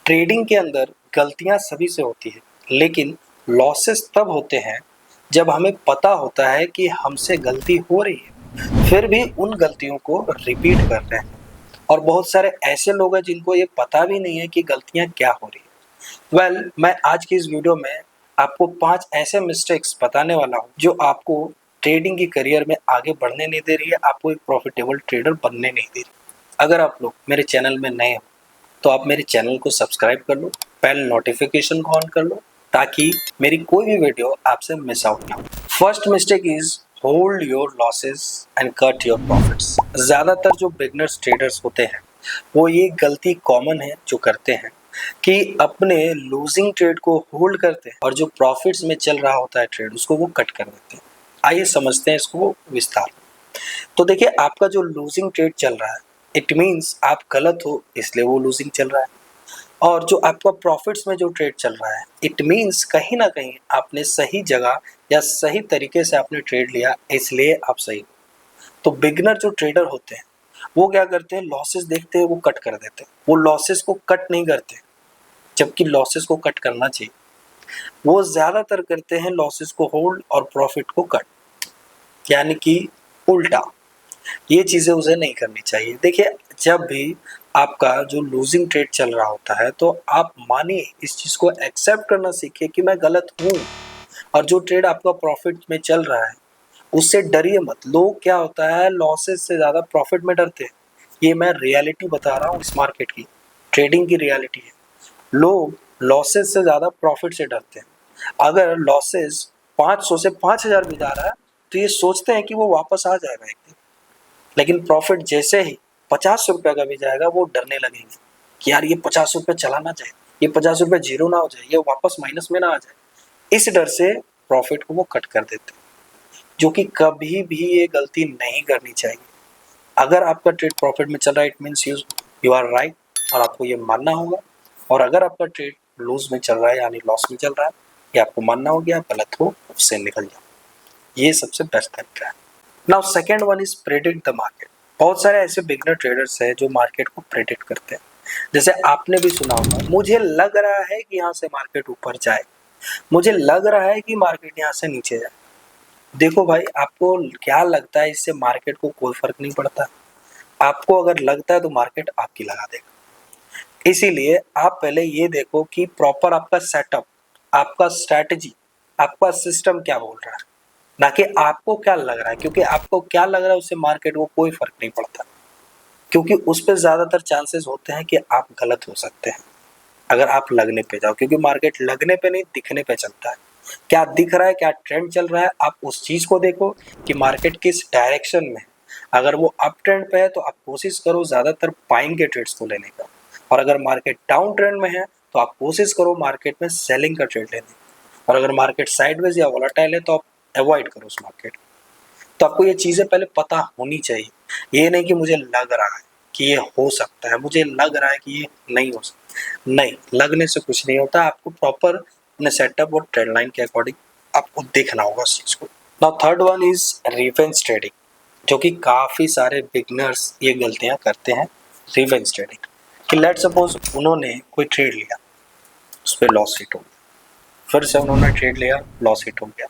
Trading के अंदर गलतियां सभी से होती है, लेकिन लॉसेस तब होते हैं जब हमें पता होता है कि हमसे गलती हो रही है, फिर भी उन गलतियों को रिपीट कर रहे हैं। और बहुत सारे ऐसे लोग हैं जिनको ये पता भी नहीं है कि गलतियां क्या हो रही है। मैं आज की इस वीडियो में आपको 5 ऐसे मिस्टेक्स बताने वाला हूँ जो आपको ट्रेडिंग की करियर में आगे बढ़ने नहीं दे रही है, आपको एक प्रॉफिटेबल ट्रेडर बनने नहीं दे रही। अगर आप लोग मेरे चैनल में नए हो तो आप मेरे चैनल को सब्सक्राइब कर लो, बेल नोटिफिकेशन को ऑन कर लो ताकि मेरी कोई भी वीडियो आपसे मिस आउट ना हो। First mistake is hold your losses and cut your profits. ज्यादातर जो बिगनर्स ट्रेडर्स होते हैं वो ये गलती कॉमन है जो करते हैं कि अपने लूजिंग ट्रेड को होल्ड करते हैं और जो प्रॉफिट्स में चल रहा होता है ट्रेड उसको वो कट कर देते हैं। आइए समझते हैं इसको विस्तार। तो देखिए, आपका जो लूजिंग ट्रेड चल रहा है इट मीन्स आप गलत हो इसलिए वो लूजिंग चल रहा है, और जो आपका प्रॉफिट्स में जो ट्रेड चल रहा है इट मीन्स कहीं ना कहीं आपने सही जगह या सही तरीके से आपने ट्रेड लिया इसलिए आप सही हो। तो बिगिनर जो ट्रेडर होते हैं वो क्या करते हैं, लॉसेस देखते हैं वो कट कर देते हैं। वो लॉसेस को कट नहीं करते जबकि लॉसेस को कट करना चाहिए। वो ज्यादातर करते हैं लॉसेस को होल्ड और प्रॉफिट को कट, यानी कि उल्टा। ये चीजें उसे नहीं करनी चाहिए। देखिए, जब भी आपका जो लूजिंग ट्रेड चल रहा होता है तो आप मानिए, इस चीज को एक्सेप्ट करना सीखिए कि मैं गलत हूँ, और जो ट्रेड आपका प्रॉफिट में चल रहा है उससे डरिए मत। लोग क्या होता है, लॉसेस से ज्यादा प्रॉफिट में डरते हैं। ये मैं रियलिटी बता रहा हूँ, इस मार्केट की ट्रेडिंग की रियलिटी है। लोग लॉसेस से ज्यादा प्रॉफिट से डरते हैं। अगर लॉसेस 500 से 5000 भी जा रहा है तो ये सोचते हैं कि वो वापस आ जाएगा एक दिन, लेकिन प्रॉफिट जैसे ही 50 रुपये का भी जाएगा वो डरने लगेंगे कि यार ये 50 रुपये चला ना जाए, ये 50 रुपये जीरो ना हो जाए, ये वापस माइनस में ना आ जाए। इस डर से प्रॉफिट को वो कट कर देते हैं, जो कि कभी भी ये गलती नहीं करनी चाहिए। अगर आपका ट्रेड प्रॉफिट में चल रहा है it means you are right, और आपको ये मानना होगा। और अगर आपका ट्रेड लूज में चल रहा है यानी लॉस में चल रहा है, ये आपको मानना होगा आप गलत हो, उससे निकल जाओ। ये सबसे बेस्ट तरीका है। Now second one is predict the market. बहुत सारे ऐसे बिगनर ट्रेडर्स हैं जो मार्केट को प्रेडिक्ट करते हैं। जैसे आपने भी सुना होगा, मुझे लग रहा है कि यहाँ से मार्केट ऊपर जाए, मुझे लग रहा है कि मार्केट यहाँ से नीचे जाए। देखो भाई, आपको क्या लगता है, इससे मार्केट को कोई फर्क नहीं पड़ता। आपको अगर लगता है तो मार्केट आपकी लगा देगा। इसीलिए आप पहले ये देखो कि प्रॉपर आपका सेटअप, आपका स्ट्रैटेजी, आपका सिस्टम क्या बोल रहा है, ना कि आपको क्या लग रहा है। क्योंकि आपको क्या लग रहा है उससे मार्केट को कोई फर्क नहीं पड़ता, क्योंकि उस पर ज्यादातर चांसेस होते हैं कि आप गलत हो सकते हैं अगर आप लगने पे जाओ। क्योंकि मार्केट लगने पे नहीं, दिखने पे चलता है। क्या दिख रहा है, क्या ट्रेंड चल रहा है, आप उस चीज को देखो कि मार्केट किस डायरेक्शन में है। अगर वो अप ट्रेंड पे है तो आप कोशिश करो ज्यादातर बाइंग के ट्रेड्स को लेने का, और अगर मार्केट डाउन ट्रेंड में है तो आप कोशिश करो मार्केट में सेलिंग का ट्रेड लेने का, और अगर मार्केट साइडवेज या वोलेटाइल है तो आप अवॉइड करो उस मार्केट। तो आपको ये चीजें पहले पता होनी चाहिए। ये नहीं कि मुझे लग रहा है कि ये हो सकता है, मुझे लग रहा है कि ये नहीं हो सकता। नहीं, लगने से कुछ नहीं होता। आपको प्रॉपर अपने सेटअप और ट्रेंड लाइन के अकॉर्डिंग आपको देखना होगा उस चीज को। Now third one is revenge trading, जो कि काफी सारे बिगनर्स ये गलतियां करते हैं। रिवेंज ट्रेडिंग कि लेट सपोज उन्होंने कोई ट्रेड लिया, उस पर लॉस हिट हो गया, फिर से उन्होंने ट्रेड लिया, लॉस हिट हो गया।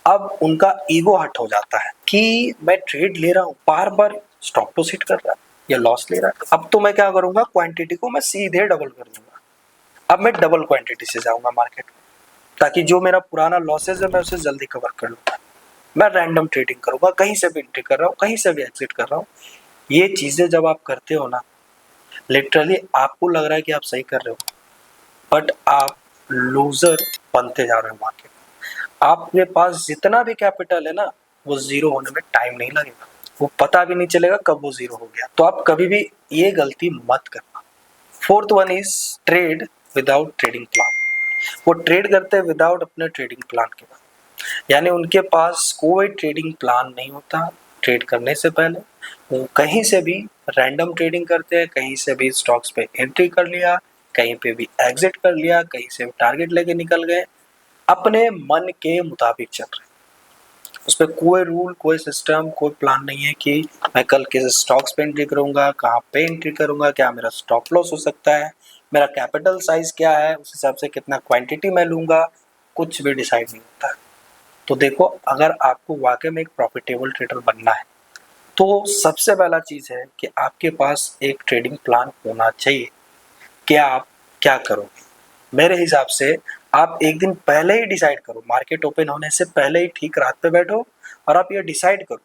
अब उनका ईगो हट हो जाता है कि मैं ट्रेड ले रहा हूँ, बार बार स्टॉप लॉस हिट कर रहा है या लॉस ले रहा है, अब तो मैं क्या करूंगा, क्वांटिटी को मैं सीधे डबल कर दूंगा। अब मैं डबल क्वांटिटी से जाऊंगा मार्केट में, ताकि जो मेरा पुराना लॉसेज है मैं उसे जल्दी कवर कर लूंगा। मैं रैंडम ट्रेडिंग करूंगा, कहीं से भी एंट्री कर रहा हूँ, कहीं से भी एग्जिट कर रहा हूँ। ये चीजें जब आप करते हो ना, लिटरली आपको लग रहा है कि आप सही कर रहे हो, बट आप लूजर बनते जा रहे हो मार्केट। आपके पास जितना भी कैपिटल है ना, वो जीरो होने में टाइम नहीं लगेगा, वो पता भी नहीं चलेगा कब वो जीरो हो गया। तो आप कभी भी ये गलती मत करना। Fourth one is trade without trading plan. वो ट्रेड करते हैं विदाउट अपने ट्रेडिंग प्लान के बाद, यानी उनके पास कोई ट्रेडिंग प्लान नहीं होता। ट्रेड करने से पहले वो कहीं से भी रैंडम ट्रेडिंग करते हैं, कहीं से भी स्टॉक्स पे एंट्री कर लिया, कहीं पे भी एग्जिट कर लिया, कहीं से भी टारगेट लेके निकल गए, अपने मन के मुताबिक चल रहे हैं। उस पर कोई रूल, कोई सिस्टम, कोई प्लान नहीं है कि मैं कल किस स्टॉक्स पे एंट्री करूंगा, कहाँ पे एंट्री करूंगा, क्या मेरा स्टॉप लॉस हो सकता है, मेरा कैपिटल साइज क्या है, उस हिसाब से कितना क्वांटिटी मैं लूँगा, कुछ भी डिसाइड नहीं होता है। तो देखो, अगर आपको वाकई में एक प्रॉफिटेबल ट्रेडर बनना है तो सबसे पहला चीज़ है कि आपके पास एक ट्रेडिंग प्लान होना चाहिए कि आप क्या करोगे। मेरे हिसाब से आप एक दिन पहले ही डिसाइड करो, मार्केट ओपन होने से पहले ही ठीक रात पे बैठो और आप ये डिसाइड करो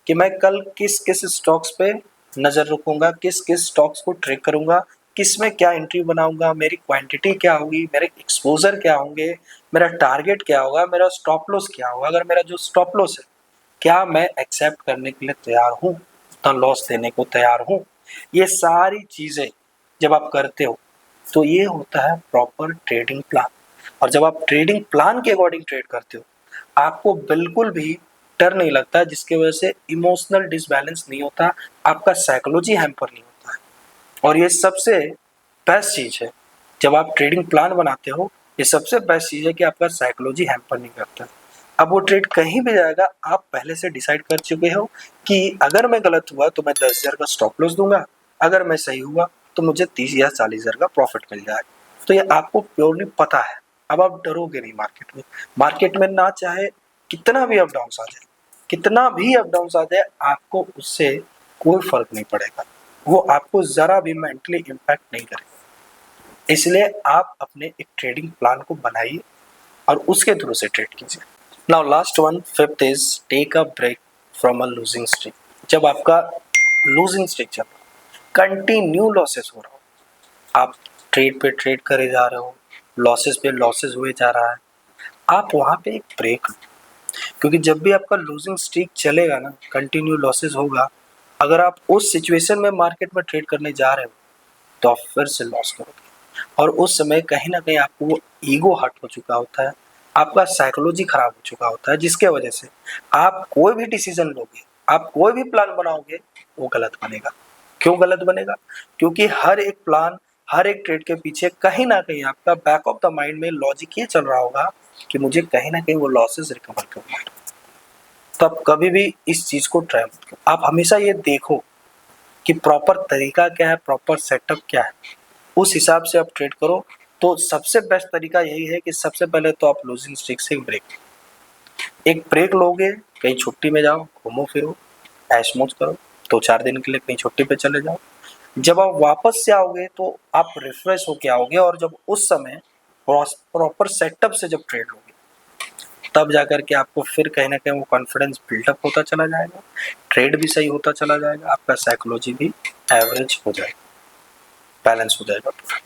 कि मैं कल किस किस स्टॉक्स पे नज़र रखूँगा, किस किस स्टॉक्स को ट्रेक करूँगा, किस में क्या एंट्री बनाऊँगा, मेरी क्वांटिटी क्या होगी, मेरे एक्सपोजर क्या होंगे, मेरा टारगेट क्या होगा, मेरा स्टॉप लॉस क्या होगा। अगर मेरा जो स्टॉप लॉस है, क्या मैं एक्सेप्ट करने के लिए तैयार हूँ, उतना लॉस देने को तैयार हूँ। ये सारी चीज़ें जब आप करते हो तो ये होता है प्रॉपर ट्रेडिंग प्लान। और जब आप ट्रेडिंग प्लान के अकॉर्डिंग ट्रेड करते हो, आपको बिल्कुल भी डर नहीं लगता, जिसकी वजह से इमोशनल डिसबैलेंस नहीं होता, आपका साइकोलॉजी हैम्पर नहीं होता है। और ये सबसे बेस्ट चीज़ है, जब आप ट्रेडिंग प्लान बनाते हो, ये सबसे बेस्ट चीज़ है कि आपका साइकोलॉजी हैम्पर नहीं करता। अब वो ट्रेड कहीं भी जाएगा, आप पहले से डिसाइड कर चुके हो कि अगर मैं गलत हुआ तो मैं 10,000 का स्टॉप लॉस दूंगा, अगर मैं सही हुआ तो मुझे 30 या 40,000 का प्रॉफिट मिल जाएगा। तो ये आपको प्योरली पता है। अब आप डरोगे नहीं मार्केट में ना चाहे कितना भी अप डाउन आ जाए, कितना भी अप डाउन आ जाए, आपको उससे कोई फर्क नहीं पड़ेगा, वो आपको ज़रा भी मेंटली इम्पैक्ट नहीं करेगा। इसलिए आप अपने एक ट्रेडिंग प्लान को बनाइए और उसके थ्रू से ट्रेड कीजिए। Now last one, fifth is take a break from a losing streak. जब आपका लूजिंग स्ट्रीक चल रहा हो, कंटिन्यू लॉसेस हो रहा हो, आप ट्रेड पे ट्रेड करे जा रहे हो, लॉसेस पे लॉसेस हुए जा रहा है, आप वहाँ पे एक ब्रेक लो। क्योंकि जब भी आपका लूजिंग स्ट्रीक चलेगा ना, कंटिन्यू लॉसेस होगा, अगर आप उस सिचुएशन में मार्केट में ट्रेड करने जा रहे हो तो आप फिर से लॉस करोगे। और उस समय कहीं ना कहीं आपको वो ईगो हर्ट हो चुका होता है, आपका साइकोलॉजी खराब हो चुका होता है, जिसके वजह से आप कोई भी डिसीजन लोगे, आप कोई भी प्लान बनाओगे, वो गलत बनेगा। क्यों गलत बनेगा? क्योंकि हर एक प्लान, हर एक ट्रेड के पीछे कहीं ना कहीं आपका बैक ऑफ द माइंड में लॉजिक ये चल रहा होगा कि मुझे कहीं ना कहीं वो लॉसेस रिकवर करना है। तो आप कभी भी इस चीज़ को ट्राई मत करो। आप हमेशा ये देखो कि प्रॉपर तरीका क्या है, प्रॉपर सेटअप क्या है, उस हिसाब से आप ट्रेड करो। तो सबसे बेस्ट तरीका यही है कि सबसे पहले तो आप लूजिंग स्ट्रीक से एक ब्रेक लोगे, कहीं छुट्टी में जाओ, घूमो फिरो, ऐश मौज करो, 2-4 दिन के लिए कहीं छुट्टी पे चले जाओ। जब आप वापस से आओगे तो आप रिफ्रेश होके आओगे, और जब उस समय प्रॉपर सेटअप से जब ट्रेड लोगे, तब जाकर के आपको फिर कहीं ना कहीं वो कॉन्फिडेंस बिल्डअप होता चला जाएगा, ट्रेड भी सही होता चला जाएगा, आपका साइकोलॉजी भी एवरेज हो जाएगा, बैलेंस हो जाएगा पूरा।